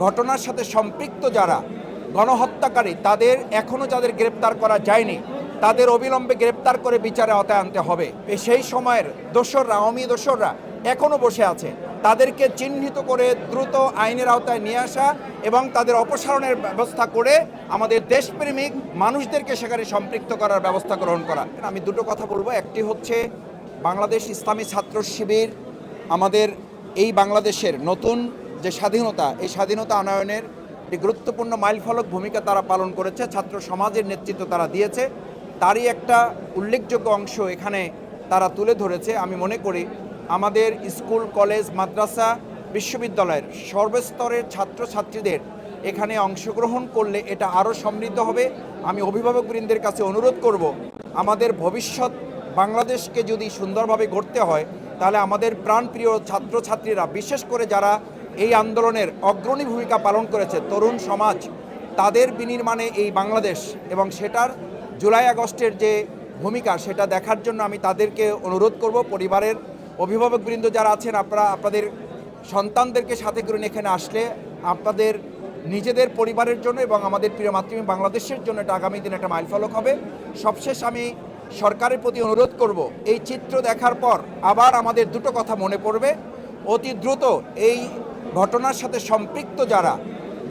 ঘটনার সাথে সম্পৃক্ত যারা গণহত্যাকারী তাদের এখনও যাদের গ্রেপ্তার করা যায়নি তাদের অবিলম্বে গ্রেপ্তার করে বিচারে আওতায় আনতে হবে। সেই সময়ের দোসররা, আওয়ামী দোসররা এখনও বসে আছে, তাদেরকে চিহ্নিত করে দ্রুত আইনের আওতায় নিয়ে আসা এবং তাদের অপসারণের ব্যবস্থা করে আমাদের দেশপ্রেমিক মানুষদেরকে সেখানে সম্পৃক্ত করার ব্যবস্থা গ্রহণ করা। আমি দুটো কথা বলবো। একটি হচ্ছে বাংলাদেশ ইসলামী ছাত্র শিবির আমাদের এই বাংলাদেশের নতুন যে স্বাধীনতা, এই স্বাধীনতা আনয়নের একটি গুরুত্বপূর্ণ মাইলফলক ভূমিকা তারা পালন করেছে, ছাত্র সমাজের নেতৃত্ব তারা দিয়েছে, তারই একটা উল্লেখযোগ্য অংশ এখানে তারা তুলে ধরেছে। আমি মনে করি আমাদের স্কুল, কলেজ, মাদ্রাসা, বিশ্ববিদ্যালয়ের সর্বস্তরের ছাত্রছাত্রীদের এখানে অংশগ্রহণ করলে এটা আরও সমৃদ্ধ হবে। আমি অভিভাবকবৃন্দের কাছে অনুরোধ করব, আমাদের ভবিষ্যৎ বাংলাদেশকে যদি সুন্দরভাবে গড়তে হয় তাহলে আমাদের প্রাণপ্রিয় ছাত্রছাত্রীরা, বিশেষ করে যারা এই আন্দোলনের অগ্রণী ভূমিকা পালন করেছে, তরুণ সমাজ, তাদের বিনির্মাণে এই বাংলাদেশ এবং সেটার জুলাই আগস্টের যে ভূমিকা সেটা দেখার জন্য আমি তাদেরকে অনুরোধ করব। পরিবারের অভিভাবকবৃন্দ যারা আছেন, আপনারা আপনাদের সন্তানদেরকে সাথে করে এখানে আসলে আপনাদের নিজেদের পরিবারের জন্য এবং আমাদের প্রিয় মাতৃভূমি বাংলাদেশের জন্য এটা আগামী দিনে একটা মাইলফলক হবে। সবশেষ আমি সরকারের প্রতি অনুরোধ করব, এই চিত্র দেখার পর আবার আমাদের দুটো কথা মনে পড়বে। অতি দ্রুত এই ঘটনার সাথে সম্পৃক্ত যারা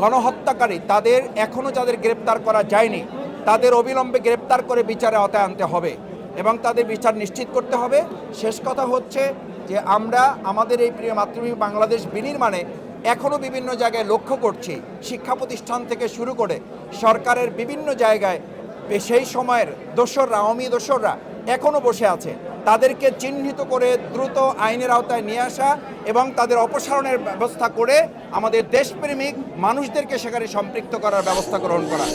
গণহত্যাকারী তাদের এখনও যাদের গ্রেপ্তার করা যায়নি তাদের অবিলম্বে গ্রেপ্তার করে বিচারে আওতায় আনতে হবে এবং তাদের বিচার নিশ্চিত করতে হবে। শেষ কথা হচ্ছে যে আমরা আমাদের এই প্রিয় মাতৃভূমি বাংলাদেশ বিনির্মাণে এখনও বিভিন্ন জায়গায় লক্ষ্য করছি, শিক্ষা প্রতিষ্ঠান থেকে শুরু করে সরকারের বিভিন্ন জায়গায় সেই সময়ের দোসররা, আওয়ামী দোসররা এখনও বসে আছে, তাদেরকে চিহ্নিত করে দ্রুত আইনের আওতায় নিয়ে আসা এবং তাদের অপসারণের ব্যবস্থা করে আমাদের দেশপ্রেমিক মানুষদেরকে সেখানে সম্পৃক্ত করার ব্যবস্থা গ্রহণ করা।